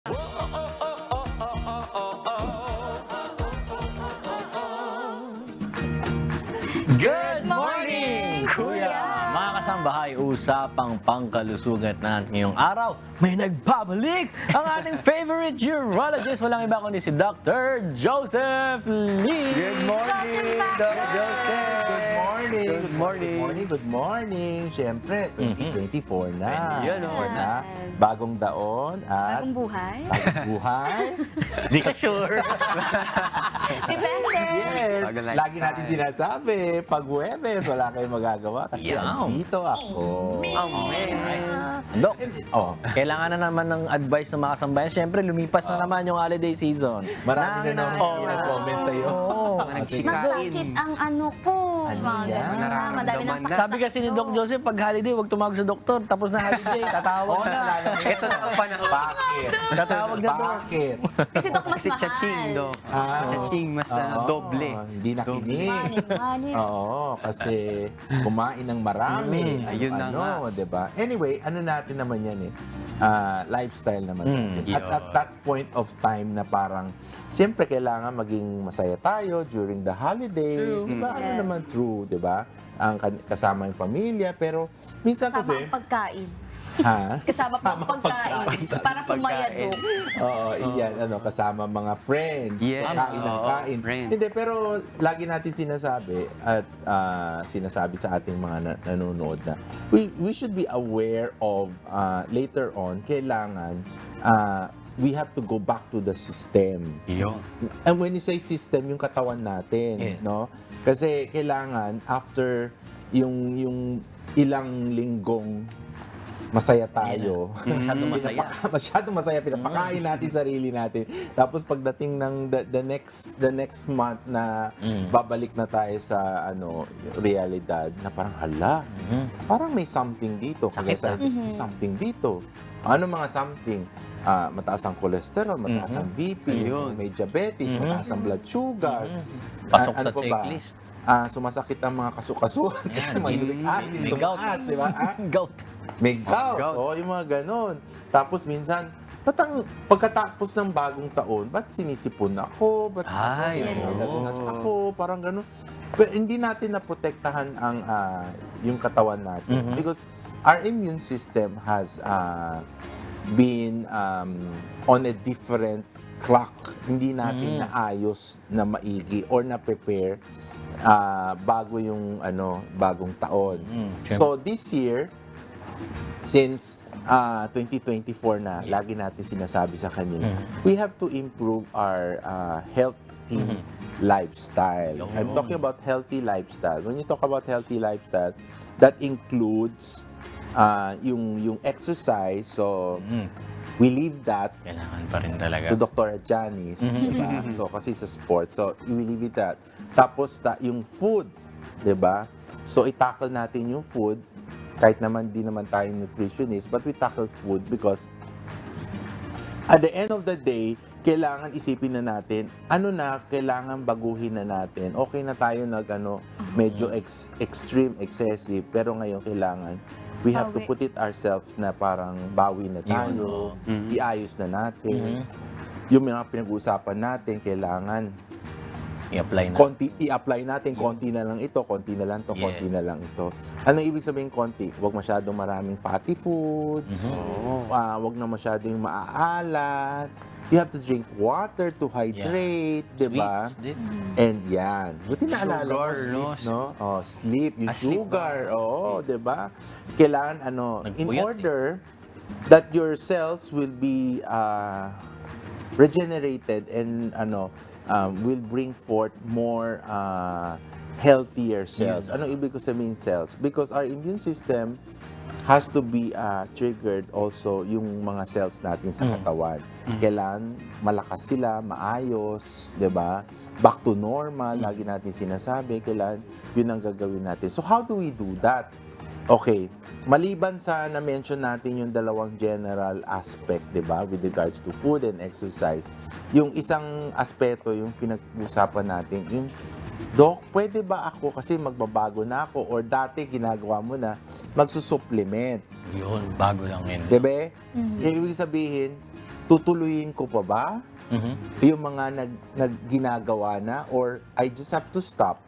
Good morning, Kuya! Mga kasambahay, usapang pangkalusugan natin ngayong araw. May nagbabalik ang ating favorite urologist. Walang iba kundi si Dr. Joseph Lee. Good morning, Dr. Joseph. Good morning. Good morning. Good morning. Good morning. Siyempre, 2024 na. Yun, oh. Na. Bagong daon at Bagong buhay? bagong buhay. Hindi ka sure. Depende. Yes. Bagong lifestyle. Lagi natin sinasabi, pag Huwebes, wala kayong magagawa kasi Yaw. andito ako. Dok, Oh, kailangan na naman ng advice ng mga kasambayan. Siyempre, lumipas na naman yung holiday season. marami na naman nag-comment sa'yo. Oo. Masakit ang ano ko. Ano Mga yan? ganun na. Madami ng sakit. Sabi kasi ni Doc Joseph, pag holiday, huwag tumawag sa doktor. Tapos na holiday, tatawag Oo, na. naalala mo. Ito na ang panahon. Bakit? Tatawag na doon. Bakit? Kasi Dok, mas Kasi mahal. chaching, do. Ah, Chaching, mas Oo, doble. Hindi nakinig. Money. Oo, kasi kumain ng marami. Ayun na nga. 'Di ba? Anyway, ano natin naman yan eh. Lifestyle naman. natin. At that point of time na parang, siyempre kailangan maging masaya tayo during the holidays. Di ba? Ano Yes. naman true, di ba? Ang kasama yung pamilya. Pero minsan Kasama kasi, ang pagkain. ha? Kasama pa ang pagkain. Para sumaya, Pagkain. Dok. Oo, iyan, kasama mga friends. Yes, Kain ng oo, kain. friends. Hindi, pero lagi natin sinasabi at sinasabi sa ating mga nanonood na we should be aware of later on, kailangan we have to go back to the system. Yun. And when you say system, yung katawan natin, Yeah. no? Kasi kailangan after yung ilang linggong masaya tayo. Masyadong masaya. Masyadong masaya, pinapakain natin sarili natin. Tapos pagdating ng the next month na babalik na tayo sa realidad na parang hala, parang may something dito. Kagaya sa may something dito. Ano mga something? Mataas ang cholesterol, mataas ang BP, Ayun. may diabetes, mataas ang blood sugar. Pasok Ano sa pa ba? checklist. Sumasakit ang mga kasukasuhan kasi may uric acid, May gout. tumaas, di ba? Gout. May gout. Gout. Oo, yung mga ganon. Tapos minsan, pagkatapos ng bagong taon, ba't sinisipon ako? Ba't Ay, lagnat ako? Parang ganon. Pero hindi natin naprotektahan ang yung katawan natin. Because our immune system has been on a different clock. Hindi natin naayos na maigi or na-prepare bago yung bagong taon. So this year, since 2024 na, lagi natin sinasabi sa kanila, we have to improve our healthy lifestyle. I'm talking about healthy lifestyle. When you talk about healthy lifestyle, that includes yung exercise. So, we leave that Kailangan pa rin talaga. to Dr. Janice, diba? So, kasi sa sports. So, we leave it that. Tapos, yung food, diba? So, i-tackle natin yung food, kahit naman di naman tayo nutritionist, but we tackle food because at the end of the day, kailangan isipin na natin, kailangan baguhin na natin. Okay na tayo medyo extreme, excessive, pero ngayon kailangan we have to Bawi. put it ourselves na parang bawi na tayo, iayos na natin. Yung mga pinag-uusapan natin, kailangan I-apply na. i-apply natin, konti na lang ito, konti na lang to, Yeah. konti na lang ito. Anong ibig sabihin konti? Huwag masyadong maraming fatty foods, huwag na masyadong maaalat. You have to drink water to hydrate, di ba? Sweets din. And yan. Buti naalala mo, Sugar, sleep, no? no? Oh, sleep, yung Sleep sugar. Oo, di ba? Kailangan, in Nagpuyat, order that your cells will be regenerated and will bring forth more healthier cells. Anong ibig ko sabihin cells? Because our immune system has to be triggered also yung mga cells natin sa katawan. Kailan malakas sila, maayos, 'di ba? Back to normal, lagi natin sinasabi, kailan yun ang gagawin natin. So how do we do that? Okay, maliban sa na-mention natin yung dalawang general aspect, 'di ba, with regards to food and exercise. Yung isang aspeto yung pinag-usapan natin, yung Doc, pwede ba ako kasi magbabago na ako or dati ginagawa mo na magsusupplement? Yun, bago lang yun. Diba? Ibig sabihin, tutuloyin ko pa ba Mhm. yung mga ginagawa na, or I just have to stop?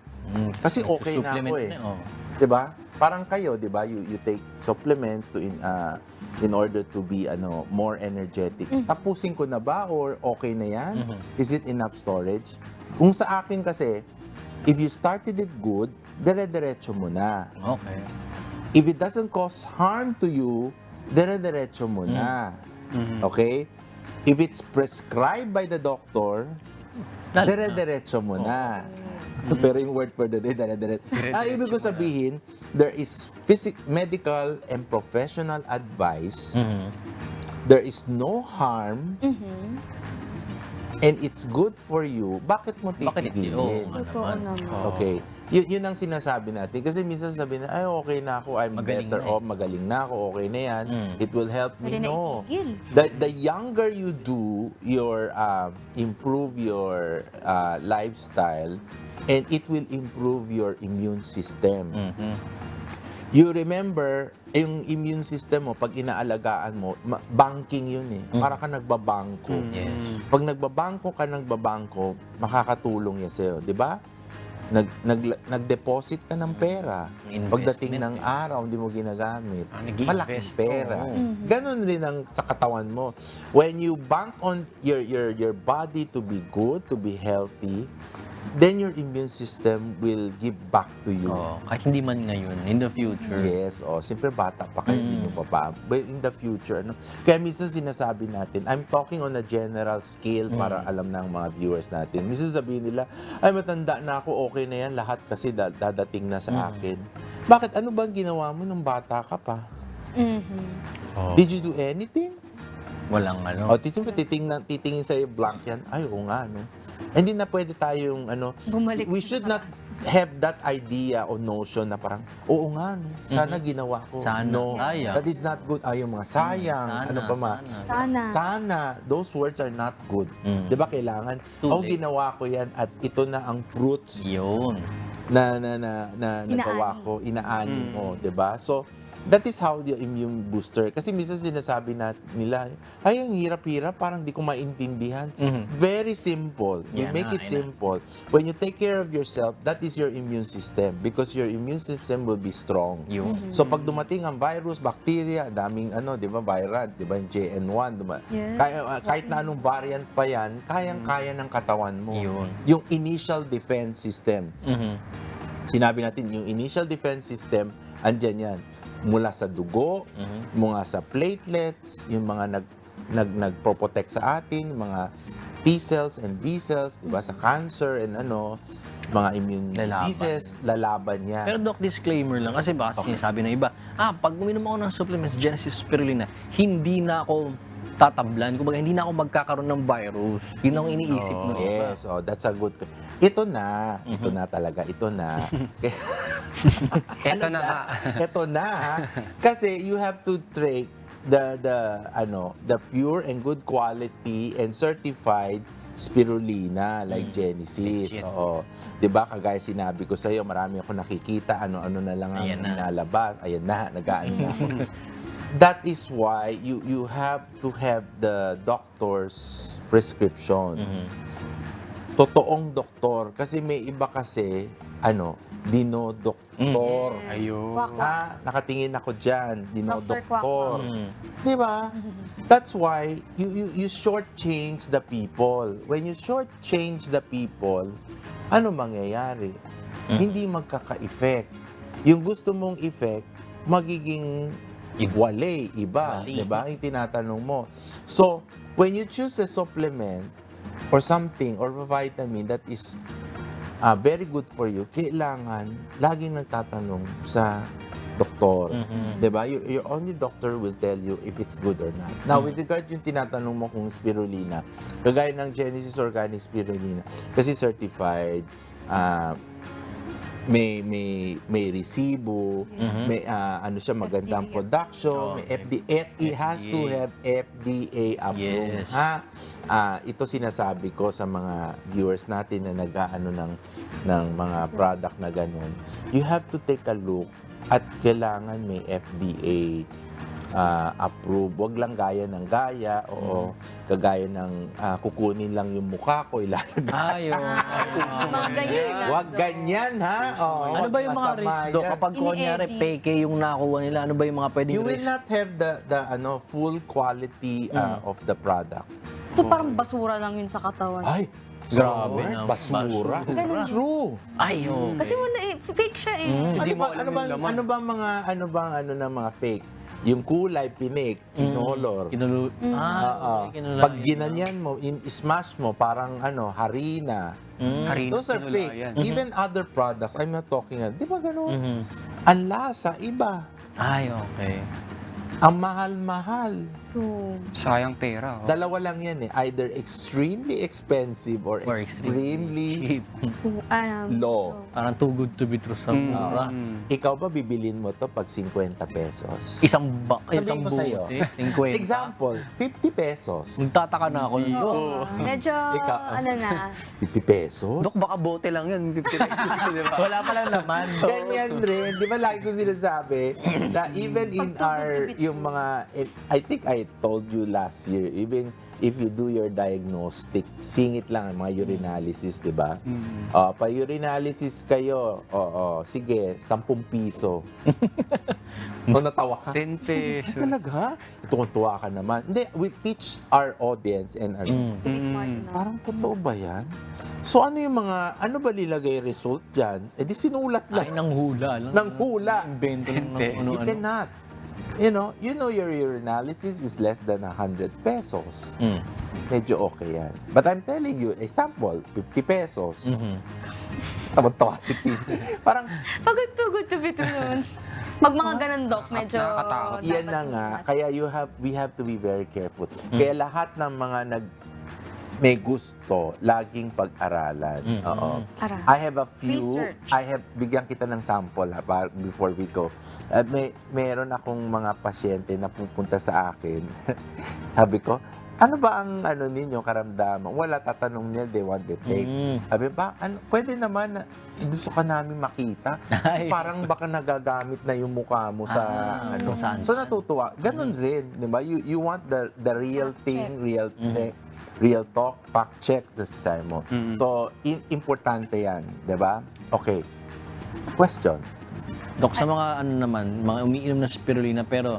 Kasi okay na ako Supplement eh. na, oh. 'Di ba? Parang kayo, 'di ba? You take supplements to in order to be more energetic. Tapusin ko na ba or okay na 'yan? Is it enough storage? Kung sa akin kasi, if you started it good, dire-diretso mo na. Okay. If it doesn't cause harm to you, dire-diretso mo na. Okay? If it's prescribed by the doctor, Lalo na. dire-diretso mo na. Pero yung word for the day, dire-diretso. Ibig ko sabihin, there is medical and professional advice. There is no harm, and it's good for you. Bakit mo Bakit hindi? titigilin? Oo, Totoo naman. Okay. Yun ang sinasabi natin. Kasi minsan sabi na, ay, okay na ako, I'm Magaling better na eh. off, magaling na ako, okay na yan. It will help me. Pwede na No. itigil. The younger you do improve your lifestyle, and it will improve your immune system. You remember, yung immune system mo, pag inaalagaan mo, banking yun eh. Para ka nagbabangko. Yes. Pag nagbabangko, makakatulong yan sa'yo, di ba? Nag-deposit ka ng pera. Investment Pagdating ng eh. araw, hindi mo ginagamit. Nag-i-invest, Malaking pera. oo. Ganon rin ang sa katawan mo. When you bank on your body to be good, to be healthy, then your immune system will give back to you. Oh, kahit hindi man ngayon, in the future. Yes, siyempre bata pa kayo, hindi nyo pa pa. But in the future, kaya minsan sinasabi natin, I'm talking on a general scale para alam ng mga viewers natin. Minsan sabihin nila, ay matanda na ako, okay na yan, lahat kasi dadating na sa akin. Bakit? Ano bang ginawa mo nung bata ka pa? Oh, Did you do anything? walang ano. Titingin sa'yo blank yan, ay oo nga, no? Hindi na pwede tayong, Bumalik we should not have that idea or notion na parang, oo nga, no? Sana ginawa ko. Sana. No, Sayang. that is not good. Ay, yung mga sayang, ano pa ma. Sana. Those words are not good. Di ba kailangan? Too late. Ginawa ko yan at ito na ang fruits Yun. na nagawa ko, inaani mo, 'di ba? So that is how the immune booster. Kasi minsan sinasabi nila, ay, ang hirap-hirap, parang di ko maintindihan. Very simple. We Yan make na, it yan na. simple. When you take care of yourself, that is your immune system because your immune system will be strong. Yun. So pag dumating ang virus, bacteria, daming di ba, viral, di ba, yung JN1, Yes. kahit na anong variant pa yan, kayang-kaya ng katawan mo. Yun. Yung initial defense system. Sinabi natin, yung initial defense system, andyan yan. Mula sa dugo, mula sa platelets, yung mga nagpo-protect sa atin, yung mga T cells and B cells, di ba, sa cancer and mga immune Lalaban. diseases, lalaban yan. Pero Doc, disclaimer lang, kasi baka sinasabi ng iba, pag uminom ako ng supplements, Genesis Spirulina, hindi na ako tatablan, kumbaga hindi na ako magkakaroon ng virus. Yun ang iniisip ng iba. Yes, that's a good. Ito na talaga, ito na. Eto na nga. Ito na, ha? Kasi you have to take the pure and good quality and certified spirulina like Genesis. Legit. Oo. 'Di ba kagaya sinabi ko sa iyo, marami ako nakikita, ano-ano na lang ang Ayan na. inalabas. Ayan na, nag-aano na ako. That is why you have to have the doctor's prescription. Totoong doktor. Kasi may iba kasi, dinodoktor. Ayun. Nakatingin ako dyan, dinodoktor. Doktor Di ba? That's why you shortchange the people. When you shortchange the people, ano mangyayari? Hindi magkaka-effect. Yung gusto mong effect, magiging wale, iba. Wali. Di ba? Yung tinatanong mo. So, when you choose a supplement or something or a vitamin that is very good for you, kailangan laging nagtatanong sa doktor. Diba? Your only doctor will tell you if it's good or not. Now, with regard yung tinatanong mo kung spirulina, kagaya ng Genesis Organic Spirulina, kasi certified, may resibo, may magandang FDA. production, Oh, may FDA. It has to have FDA approved. Yes. Ha? Ito sinasabi ko sa mga viewers natin na nag-aano ng mga product na ganun. You have to take a look at kailangan may FDA approve. Wag lang gaya ng gaya, oo. Kagaya ng kukunin lang yung mukha ko, ilalagay. Ayo. Mga ganyan. Wag ganyan, ha? Oo, Ano wag ba yung mga masama risk do yan. kapag kunyari Ini-edit. peke yung nakuha nila? Ano ba yung mga pwedeng You will risk? not have the full quality of the product. So parang basura lang yun sa katawan. Ay, Grabe sorry, na. basura. Ganun. True. Ay, okay. Kasi wala fake siya eh. Hindi mo alam yung laman. Ano bang na mga fake? Yung kulay, pinik, kinolor. Kinulu... Oo. okay, kinulay. Pag ginanyan mo, smash mo, parang harina. Harina, Those are kinulayan. fake. Even other products, I'm not talking, di ba gano'n? Mhm. Ang lasa, iba. Ay, okay. Ang mahal-mahal. True. Sayang pera. Oh. Dalawa lang yan eh. Either extremely expensive or Or extremely cheap. low. Parang too good to be true sa mura. Ikaw ba bibilin mo to pag 50 pesos? Isang Sabihin ko sa'yo. buti, 50. Example, 50 pesos. Magtataka na ako nito. Medyo, Ikaw, ano na. 50 pesos? Dok, baka bote lang yan. 50 pesos, di ba? Wala palang laman. Ganyan rin. Di ba lagi ko sinasabi na even in our, yung mga, I think I told you last year, even if you do your diagnostic, singit lang ang mga urinalysis, di ba? Pa urinalysis kayo, sige, 10 piso. O natawa ka? 10 pesos. Talaga? Tuwa ka naman. Hindi, we teach our audience and To be smart enough. parang totoo ba yan? So ano yung mga, ano ba nilagay result dyan? Eh di sinulat Ay, lang. nang hula lang. Nang hula. Invento lang ng Hindi. You ano-ano. cannot. You know your urinalysis is less than 100 pesos. Medyo okay yan. But I'm telling you, example, 50 pesos. Tawag-tawa si Tim. Parang, Pagod to good to be true nun. Pag mga ganun, Doc, medyo Nakakatakot. yan na dapat nga. mas- Kaya we have to be very careful. Kaya lahat ng mga may gusto, laging pag-aralan. Oo. Aral. I have a few, Research. bigyan kita ng sample before we go. Meron akong mga pasyente na pupunta sa akin. Sabi ko, ano ba ang ninyo karamdaman? Wala, tatanong niya, they want to take. Sabi ba, pwede naman na gusto ka namin makita. Kasi Ay. parang baka nagagamit na yung mukha mo sa kung saan. So natutuwa. Ganun rin, di ba? You want the real thing, real talk, fact check, sasabi mo. So, importante yan, di ba? Okay. Question. Dok, sa mga mga umiinom na spirulina pero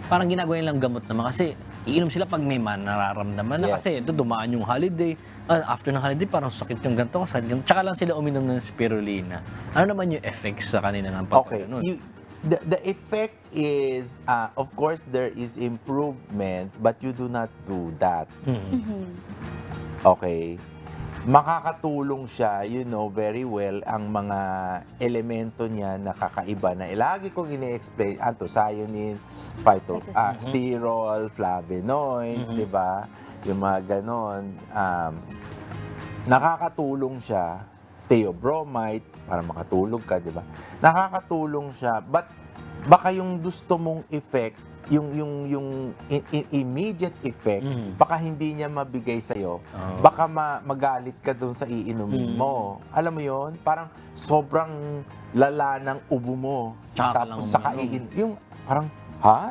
parang ginagawa nilang gamot naman kasi iinom sila pag may nararamdaman na Yes. kasi ito dumaan yung holiday. After ng holiday parang sakit yung ganito, sakit yung tsaka lang sila uminom ng spirulina. Ano naman yung effects sa kanila ng Okay. pagkakaroon? The effect is, of course, there is improvement, but you do not do that. Okay? Makakatulong siya, you know very well, ang mga elemento niya na kakaiba na lagi kong ini-explain, anthocyanin, sterol, flavonoids, di ba? Yung mga ganon. Nakakatulong siya, theobromide, para makatulog ka, di ba? Nakakatulong siya, but baka yung gusto mong effect, yung immediate effect, baka hindi niya mabigay sa'yo. Baka magalit ka doon sa iinumin mo. Alam mo yon, parang sobrang lala ng ubo mo. Tsaka Tapos lang saka uminom. yung parang,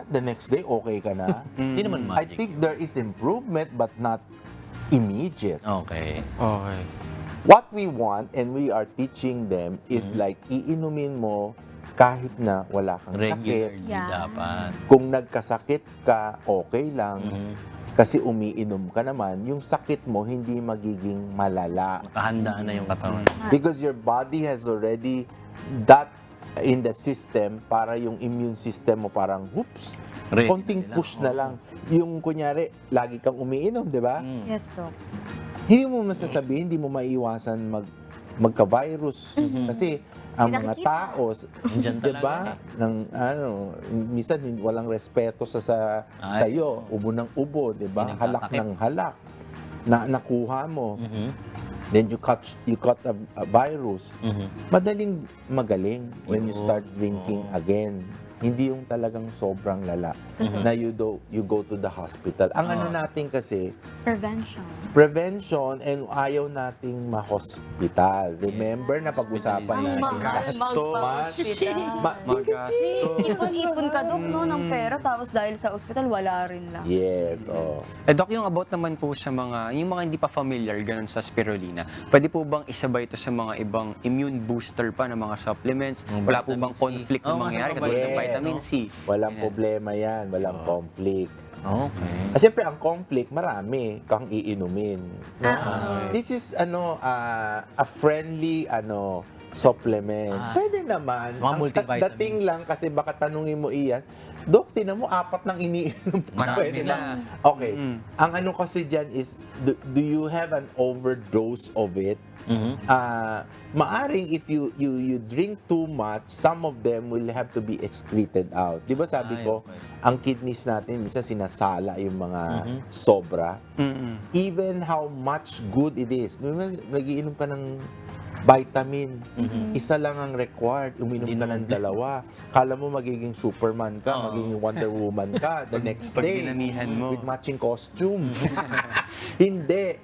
the next day, okay ka na? Hindi naman I magic. think there is improvement, but not immediate. Okay. Okay. What we want, and we are teaching them, is like, iinumin mo kahit na wala kang sakit. Regularly Yeah. dapat. Kung nagkasakit ka, okay lang. Kasi umiinom ka naman, yung sakit mo hindi magiging malala. Makahanda na yung katawan. Because your body has already that in the system para yung immune system mo parang, whoops, Ready konting sila. push na lang. Yung kunyari, lagi kang umiinom, di ba? Yes, Doc. Hindi mo masasabihin, hindi mo maiiwasan magka-virus. Kasi ang mga Nakikita. tao, Nandyan di talaga. ba, minsan walang respeto sa Ay, iyo, ubo ng ubo, di ba? Hindi Halak nagtatakip. ng halak. Nakuha mo. Then you caught a virus. Madaling magaling when you start drinking again. Hindi yung talagang sobrang lala na you go to the hospital. Ang ano natin kasi, prevention and ayaw nating ma-hospital. Remember na pag-usapan Ang natin. mahal mag-hospital. Magasto. Ipon-ipon ka, Dok, no, ng pera, tapos dahil sa ospital, wala rin lang. Yes, oh. Doc, yung about naman po sa yung mga hindi pa familiar ganun sa spirulina, pwede po bang isabay ito sa mga ibang immune booster pa ng mga supplements? Wala po bang vitamin C. conflict na Oo, mangyayari kasama katulad yan. ng vitamin C? Walang problema yan, walang conflict. Okay. Siyempre, ang conflict, marami kang iinumin. No? This is a friendly supplement. Pwede naman. Mga Ang multivitamins. dating lang, kasi baka tanungin mo iyan, Dok, tinan mo, 4 nang iniinom. Marami Pwede na. Okay. Ang ano kasi dyan is, do you have an overdose of it? Maaring if you drink too much, some of them will have to be excreted out. Di ba sabi ko, ang kidneys natin, minsan sinasala yung mga sobra. Even how much good it is. Nagiinom ka ng vitamin, isa lang ang required, uminom ka ng 2. Kala mo magiging Superman ka, magiging Wonder Woman ka the next Pag day dinamihan mo. with matching costume. Hindi.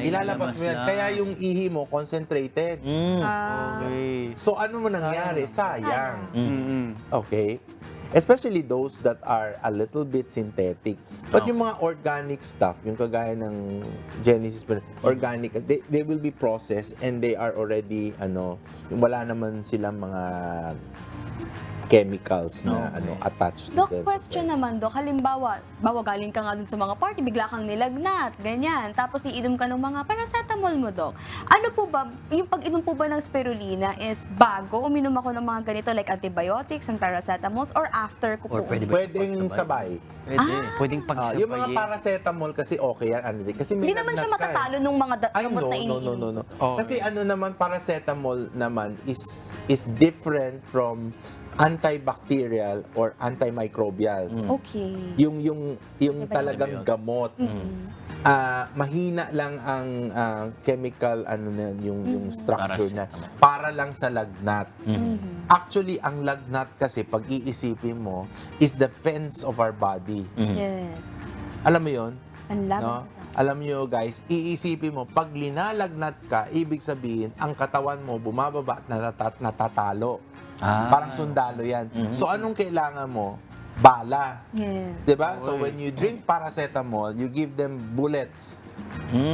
Ilalabas mo yan. lang. Kaya yung ihi mo, concentrated. Okay. So, ano mo nangyari? Sayang. Mm-mm. Okay? Especially those that are a little bit synthetic. But yung mga organic stuff, yung kagaya ng Genesis, organic, they will be processed and they are already, wala naman silang mga chemicals na attached to Dok, them. question naman, Dok. Halimbawa, galing ka nga dun sa mga party, bigla kang nilagnat, ganyan. Tapos iinom ka ng mga paracetamol mo, Dok. Ano po ba, yung pag-inom po ba ng spirulina is bago uminom ako ng mga ganito like antibiotics and paracetamols or after ko po? Or pwede ba Pwedeng sabay. Pwede. Pwedeng pagsabayin. Yung mga paracetamol kasi okay yan. Kasi may Hindi naman siya lagnat ka eh. matatalo nung mga Ay, gamot na iniinom. no. Okay. Kasi naman, paracetamol naman is different from antibacterial or antimicrobial. Okay. Yung talagang gamot. Mahina lang ang chemical yung structure na para lang sa lagnat. Actually, ang lagnat kasi pag iisipin mo is the fence of our body. Yes. Alam mo 'yon? Ang laban No? Alam nyo guys, iisipin mo, pag linalagnat ka, ibig sabihin, ang katawan mo bumababa at natatalo. Parang sundalo yan. So anong kailangan mo? Bala. Yes. 'Di ba? So when you drink paracetamol, you give them bullets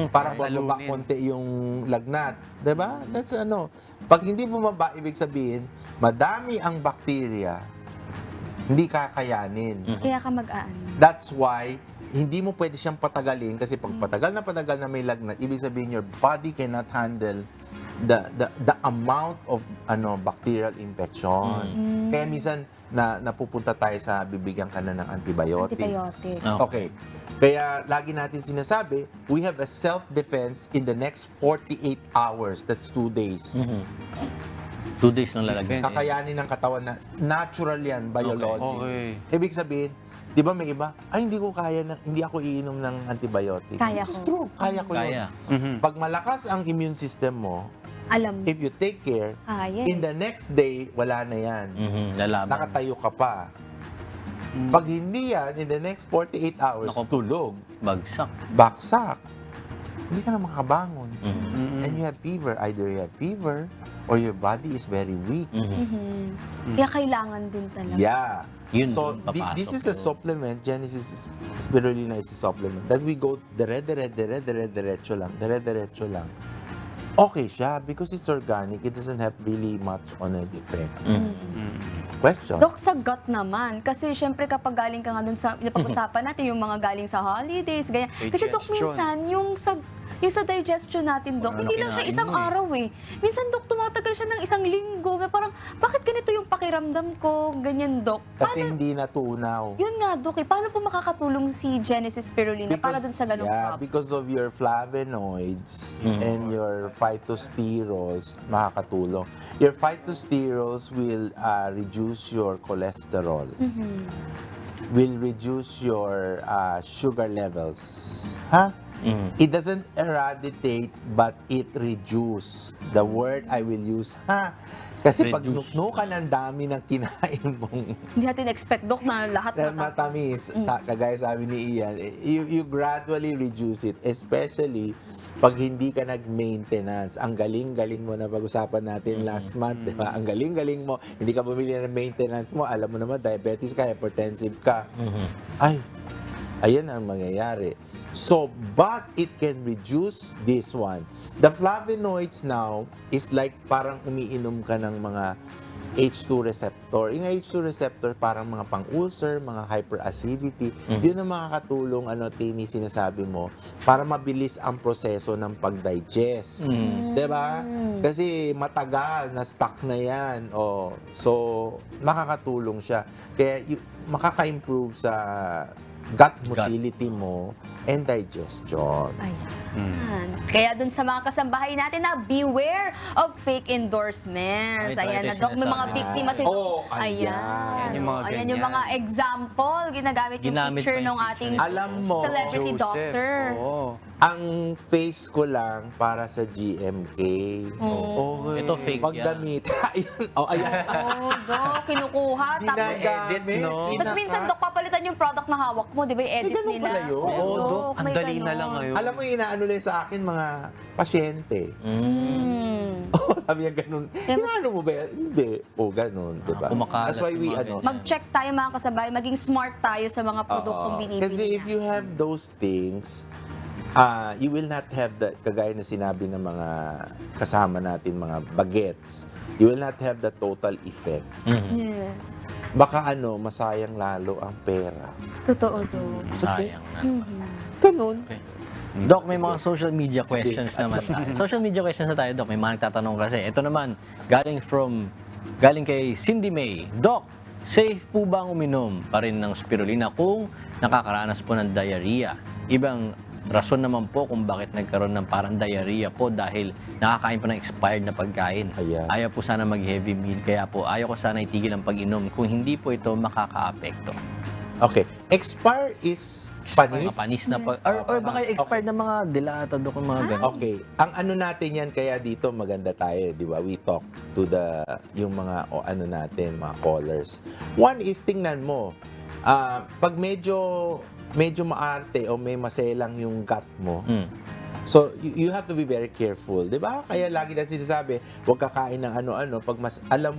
para bumaba talunin. konti yung lagnat. 'Di ba? That's Pag hindi bumaba, ibig sabihin, madami ang bacteria, hindi kakayanin. Kaya ka mag-aano. That's why hindi mo pwede siyang patagalin kasi pag patagal na may lagnat, ibig sabihin your body cannot handle the amount of bacterial infection. Kaya minsan napupunta tayo sa bibigyan ka na ng antibiotics. Antibiotics. Okay. Kaya lagi natin sinasabi, we have a self-defense in the next 48 hours. That's 2 days. 2 days lang lalagyan. Kakayanin ng katawan na natural yan, biology. Okay. Ibig sabihin, di ba may iba, hindi ko kaya hindi ako iinom ng antibiotic. Kaya Which is ko. true. Kaya ko Kaya. yun. Pag malakas ang immune system mo, Alam mo. if you take care, Kaya. in the next day, wala na yan. Lalaban. Nakatayo ka pa. Pag hindi yan, in the next 48 hours, Naku. tulog, Bagsak. baksak. Hindi ka na makabangon. And you have fever. Either you have fever or your body is very weak. Kaya kailangan din talaga. Yeah. Yun So, dun papasok this is a yun. supplement. Genesis Spirulina is a supplement that we go dire-diretso lang. Okay siya because it's organic. It doesn't have really much on an effect. Question? Dok, sa gut naman. Kasi syempre kapag galing ka nga dun sa, napag-usapan natin yung mga galing sa holidays, ganyan. Kasi Dok, Digestion. minsan, yung sa digestion natin, Dok, Ano hindi lang siya kinain isang mo eh. araw eh. Minsan, Dok, tumatagal siya ng isang linggo. Parang, bakit ganito yung pakiramdam ko? Ganyan, Dok. Kasi hindi natunaw. Yun nga, Dok, paano po makakatulong si Genesis Spirulina para dun sa ganung problem? because of your flavonoids and your phytosterols, makakatulong. Your phytosterols will reduce your cholesterol. Will reduce your sugar levels. Ha? It doesn't eradicate, but it reduce. The word I will use, Kasi pag Reduce. nuknukan ang dami ng kinain mong Hindi natin expect, Dok, na lahat na matapos. matamis, kagaya sabi ni Ian, you gradually reduce it, especially pag hindi ka nag-maintenance. Ang galing-galing mo na pag-usapan natin last month, di ba? Ang galing-galing mo, hindi ka bumili ng maintenance mo, alam mo naman, diabetes ka, hypertensive ka. Ay, ayan ang mangyayari. So, but it can reduce this one. The flavonoids now is like parang umiinom ka ng mga H2 receptor. Yung H2 receptor parang mga pang-ulcer, mga hyperacidity. Yun ang makakatulong, Tini, sinasabi mo, para mabilis ang proseso ng pag-digest. Diba? Kasi matagal, na-stuck na yan. So, makakatulong siya. Kaya makaka-improve sa gut motility mo and digestion. Ayan. Kaya dun sa mga kasambahay natin na beware of fake endorsements. Ay, Ayan na, ito Dok, may mga sinasabi. biktima si ayan. Ayan. Yan yung mga Ayan yung ganyan. mga example. Ginagamit yung Ginamit picture pa yung ng picture. ating Alam mo, celebrity doctor. Oo. ang face ko lang para sa GMK. Oh. Ito fake yan. Pagdamit. Ayun. Ayan. Oh, Dok, kinukuha. Tapos, Ginagamit. edit, no? tapos minsan, Dok, papalitan yung product na hawak mo. Di ba yung edit ganun nila? pala yun. Oo, Oo, Dok. Ang may dali na ganun. lang ngayon. Alam mo, inaano lang sa akin mga pasyente. Sabi niya ganun. Inaano mo ba yan? Hindi. O, ganun. Diba? kumakalat That's why yung we, mga ganyan. Mag-check tayo mga kasabay, maging smart tayo sa mga produktong Oo. binibili Kasi if natin. you have those things, you will not have the, kagaya na sinabi ng mga kasama natin, mga bagets, you will not have the total effect. Yes. Baka masayang lalo ang pera. Totoo, Dok. Sayang na. Ganun. Okay. Doc, may mga social media questions naman tayo. Social media questions na tayo, Doc. May mga nagtatanong kasi. Ito naman, galing kay Cindy May. Doc, safe po ba ang uminom pa rin ng spirulina kung nakakaranas po ng diarrhea? Ibang rason naman po kung bakit nagkaroon ng parang diarrhea po dahil nakakain po ng expired na pagkain. Ayan. Ayaw po sana mag-heavy meal, kaya po ayaw ko sana itigil ang pag-inom. Kung hindi po ito makaka-apekto. Okay. Expire is panis. Mga panis na pag... Or baka expired na mga dilata, Doc, yung mga ganun. Okay. Ang natin yan, kaya dito maganda tayo, di ba? We talk to yung mga, natin, mga callers. One is, tingnan mo, pag medyo maarte o may maselang yung gut mo, so you have to be very careful, di ba? Kaya lagi na sinasabi, huwag kakain ng ano-ano pag alam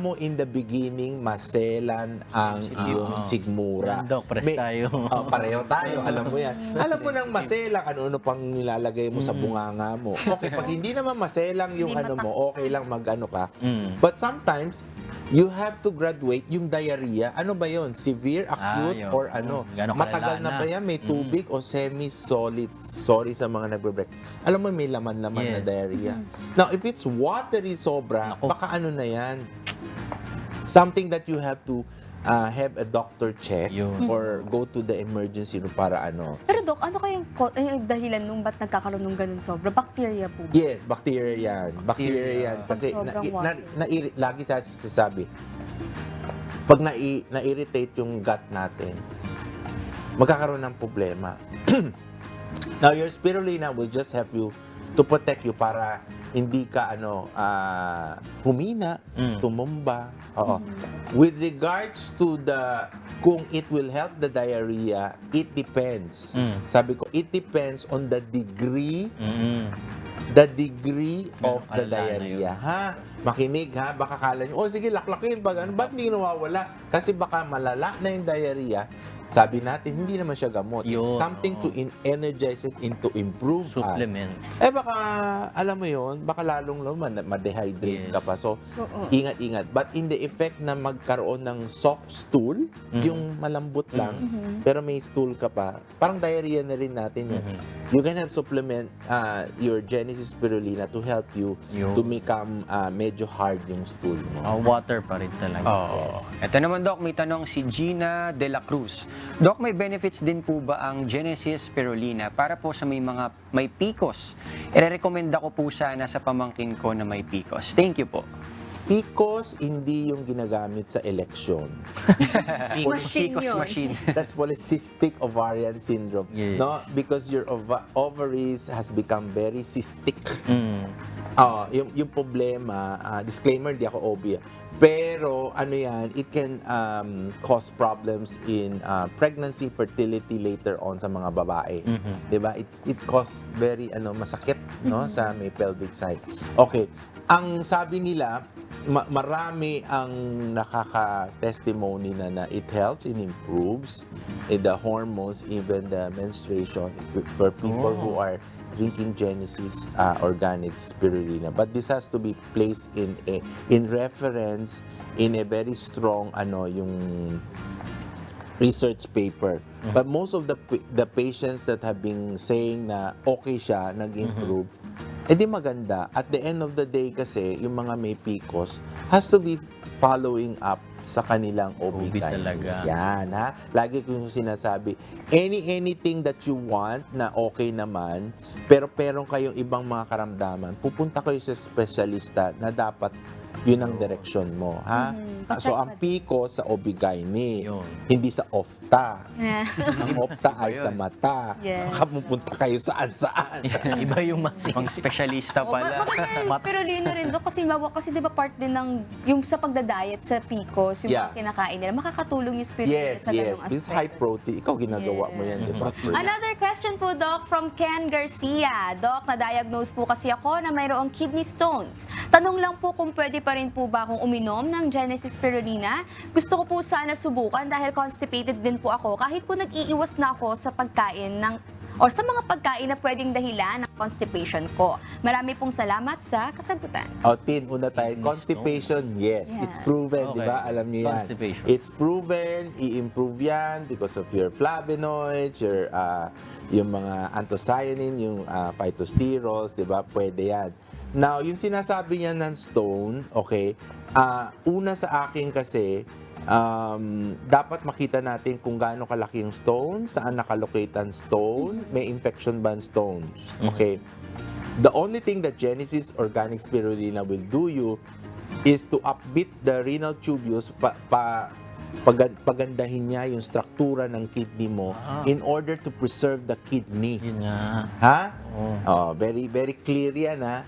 mo in the beginning maselan ang iyong sigmura. Yan, Doc, pares tayo. Pareho tayo, alam mo yan. Alam mo nang maselang ano-ano pang nilalagay mo sa bunganga mo. Okay, pag hindi naman maselang yung Hindi mo, okay lang mag-ano ka. Mm. But sometimes you have to graduate yung diarrhea. Ano ba yon? Severe, acute, yun. or ano? Gano'ng Matagal kalala na ba yan? May tubig o semi-solid? Sorry sa mga nagbe-break. Alam mo, may laman-laman na Yes. diarrhea. Now, if it's watery sobra, Naku. baka ano na yan? Something that you have to have a doctor check Yun. or go to the emergency room para ano. Pero Dok, ano kayang dahilan nung ba't nagkakaroon ng ganun sobra? Bacteria po ba? Yes, bacteria yan. Bacteria yan. Kasi Pag sobrang water. lagi sa sinasabi, pag na-irritate yung gut natin, magkakaroon ng problema. Now, your spirulina will just help you to protect you para hindi ka humina, tumumba. Oo. With regards to kung it will help the diarrhea, it depends. Sabi ko, it depends on the degree of the kalala na diarrhea. Ha? Makinig ha, baka kala nyo, sige, laklakin pag ba't hindi nawawala? Kasi baka malala na yung diarrhea. Sabi natin, hindi naman siya gamot. It's Yun, something to energize it and to improve. Supplement. Baka, alam mo yun, baka lalong ma-dehydrate Yes. ka pa. So, Oo. ingat-ingat. But in the effect na magkaroon ng soft stool, yung malambot lang, pero may stool ka pa, parang diarrhea na rin natin yan. You can have supplement your Genesis spirulina to help you Yun. to become medyo hard yung stool mo. Water pa rin talaga. Oo. Ito naman, Doc, may tanong si Gina De La Cruz. Doc, may benefits din po ba ang Genesis spirulina para po sa may PCOS? Ire-recommenda ko po sana sa pamangkin ko na may PCOS. Thank you po. PCOS hindi yung ginagamit sa eleksyon. Machine yun. machine. That's polycystic ovarian syndrome. Yes. No, because your ovaries has become very cystic. Mm. Yung problema, disclaimer, di ako OB. Pero ano yan, it can cause problems in pregnancy, fertility later on sa mga babae. 'Di ba? It cause very masakit no sa may pelvic side. Okay. Ang sabi nila, marami ang nakaka-testimony na it helps, it improves the hormones, even the menstruation for people who are drinking Genesis organic spirulina. But this has to be placed in reference in a very strong yung research paper. But most of the patients that have been saying na okay siya, nag-improve, edi maganda. At the end of the day kasi, yung mga may PCOS has to be following up sa kanilang OB talaga. Yan, ha? Lagi ko yung sinasabi, anything that you want na okay naman, pero meron kayong ibang mga karamdaman, pupunta kayo sa specialista na dapat yun ang direksyon mo, ha? So, ang PCOS sa OB-GYN, Yun. hindi sa OFTA. Yeah. Ang OFTA ay sa mata. Yes. Baka pupunta kayo saan-saan. Iba yung machine. Pang specialista pala. Maganda yung spirulina rin doon kasi di ba part din ng yung sa pagda-diet sa PCOS, yung Yeah. mga kinakain nila, makakatulong yung spirulina Yes, sa yes. ganung This high aspect. protein. Ikaw ginagawa mo yan, di ba? Another question po, Doc, from Ken Garcia. Doc, na-diagnose po kasi ako na mayroong kidney stones. Tanong lang po kung pwede pa rin po ba akong uminom ng Genesis Spirulina? Gusto ko po sana subukan dahil constipated din po ako kahit po nag-iiwas na ako sa pagkain o sa mga pagkain na pwedeng dahilan ng constipation ko. Marami pong salamat sa kasagutan. Tin, una tayo. Constipation, yes. Yeah. It's proven, di ba? Okay. Alam niyo yan. Constipation. It's proven, i-improve yan because of your flavonoids, yung mga anthocyanin, yung phytosterols, di ba? Pwede yan. Now, yung sinasabi niya ng stone, okay, una sa akin kasi, dapat makita natin kung gaano kalaki yung stone, saan nakalocate ang stone, may infection ba ang stones, okay? The only thing that Genesis Organic Spirulina will do you is to upbeat the renal tubules, pagandahin niya yung struktura ng kidney mo in order to preserve the kidney. Yun nga. Ha? Very, very clear yan, ha?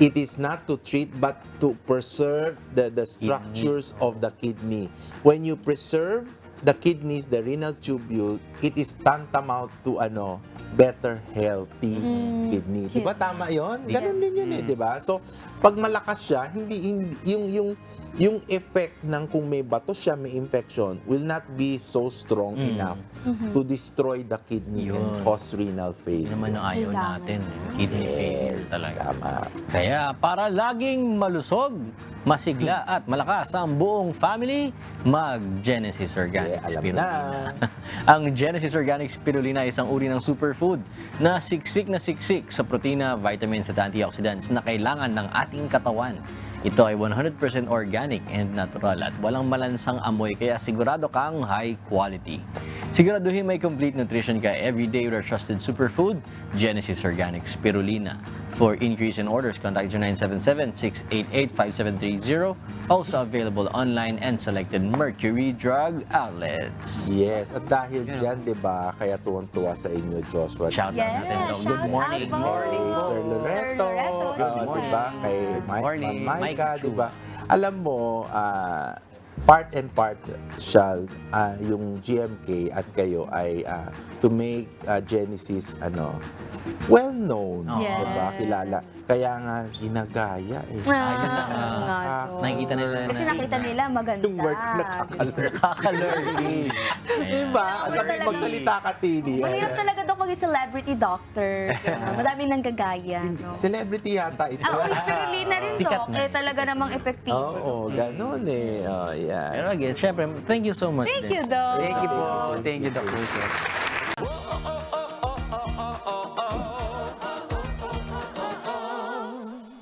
It is not to treat but to preserve the structures of the kidney. When you preserve the kidneys, the renal tubule, it is tantamount to better healthy kidney. Di ba tama 'yon? Ganun din 'yun di ba? So, pag malakas siya, hindi yung effect ng kung may bato siya, may infection will not be so strong enough to destroy the kidney and Yun. cause renal Yun failure. naman ang ayaw Kailangan. natin. Kidney failure Yes, talaga. tama. Kaya para laging malusog, masigla at malakas ang buong family, mag-Genesis Organic Yeah, alam Spirulina. na. Ang Genesis Organic Spirulina ay isang uri ng superfood na siksik sa protina, vitamins at antioxidants na kailangan ng ating katawan. Ito ay 100% organic and natural at walang malansang amoy kaya sigurado kang high quality. Siguraduhin may complete nutrition ka everyday with our trusted superfood, Genesis Organic Spirulina. For increase in orders, contact 0977-688-5730. Also available online and selected Mercury Drug outlets. Yes, at dahil dyan, di ba, kaya tuwang-tuwa sa inyo, Joshua. Shout out natin. Yes, Doc. shout Good morning. out po. Kay Sir Loreto, Good di ba? Kay morning. Ma'am Mike Maika, Chu. di ba? Alam mo, part and part shall yung GMK at kayo ay to make Genesis well known, Yes. di ba? Kilala. Kaya nga ginagaya eh. Nakikita nila Kasi nakita nila maganda. Yung work nakakalert. Kaka-learning. Di ba? Ang Mahirap sabi talaga. magsalita ka, Tini. Mahirap talaga daw maging celebrity doctor. Madaming nanggagaya. No? Celebrity yata ito. Yung spirulina rin, Sikat Doc. na. Talaga namang epektibo. Oo, ganun eh. Oh, yeah. Pero again, syempre, thank you so much. Thank din. you, Doc. Thank you po. Thank you, Dr. Joseph.